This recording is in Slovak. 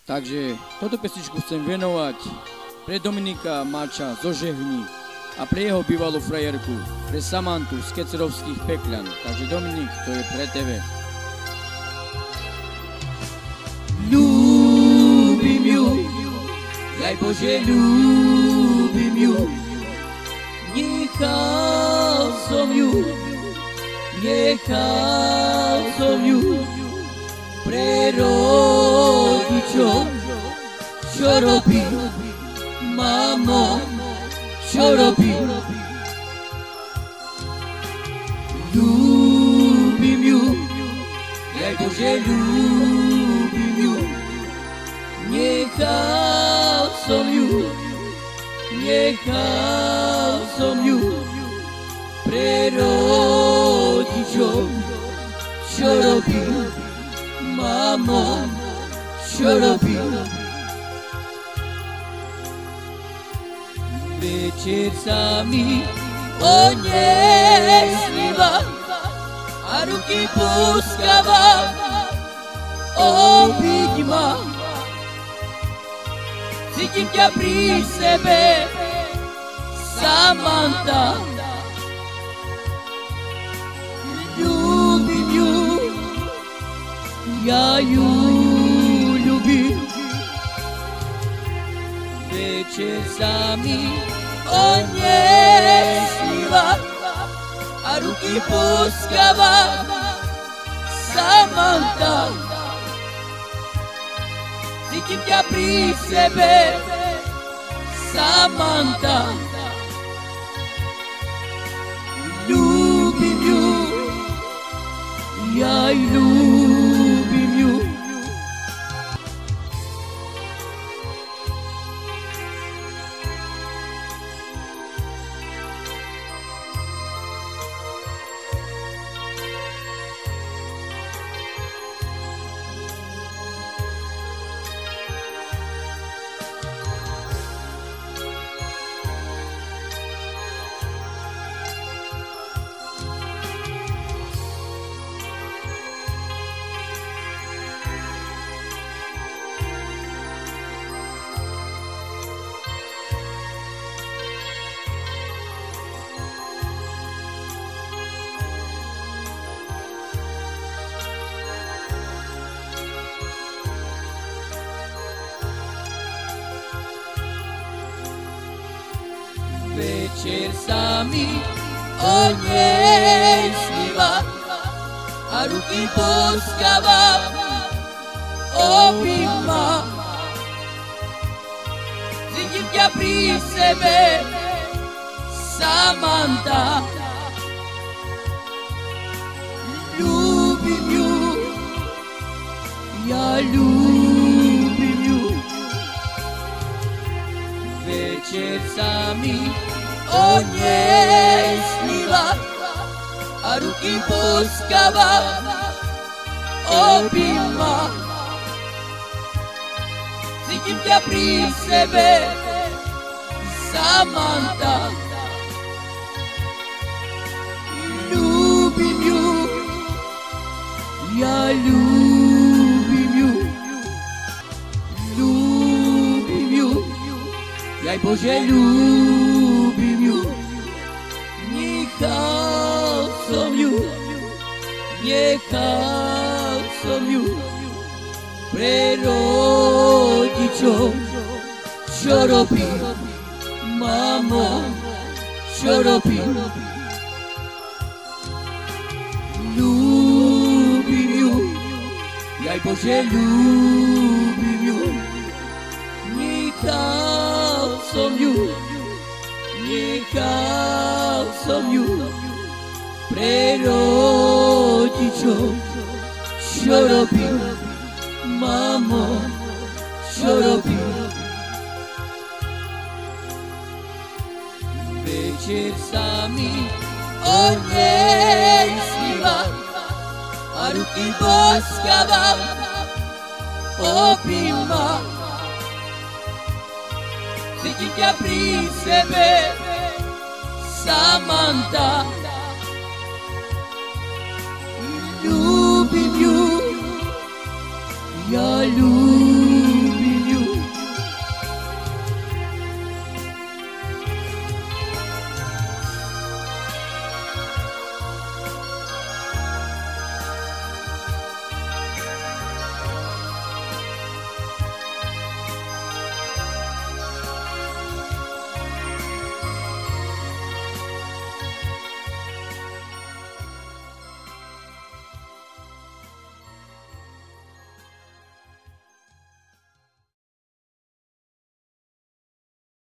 Takže toto pesničku chcem venovať pre Dominika Mača zo Žehni a pre jeho bývalú frajerku, pre Samantu z Kecerovských Pekľan. Takže Dominik, to je pre tebe. Ľúbim ju, daj Bože, ľúbim ju. Nechal som ju pre rodičov. Čo robí, mamo, čo robí? Ľúbim ju, daj Bože, ľúbim ju. Nechal som ju pre rodičov. Čo robí, mamo, čo robí? Večer sa mi o nej sníva a ruky púskava, obyť ma. Cítim ťa pri sebe, Samanta. Ľúbim ju, ja ju ľúbim. Večer sa mi o nej sníva a ruky púskava, Samanta. Cítim ťa pri sebe, Samanta. Ľúbim ju, ja ľúbim ju. Večer sa mi o nej sníva a ruky púskava, obyť ma. Cítim ťa pri sebe, Samanta. Ľúbim ju, ja ľúbim ju. Večer sa mi o nej sníva a ruky púskava, obyť ma. Cítim ťa pri sebe, Samanta. Ľúbim ju, ja ľúbim ju. Ľúbim ju, daj Bože, ľúbim ju. Nechal som ju pre rodičov. Čo robí, mamo, čo robí? Ľúbim ju, daj Bože, ľúbim ju. Nechal som ju pre rodičov. Čo robí, mamo, čo robí? Večer sa mi o nej sníva a ruky púskava, obyť ma. Cítim ťa pri sebe, Samanta. Ľúbim ju, ja ľúbim.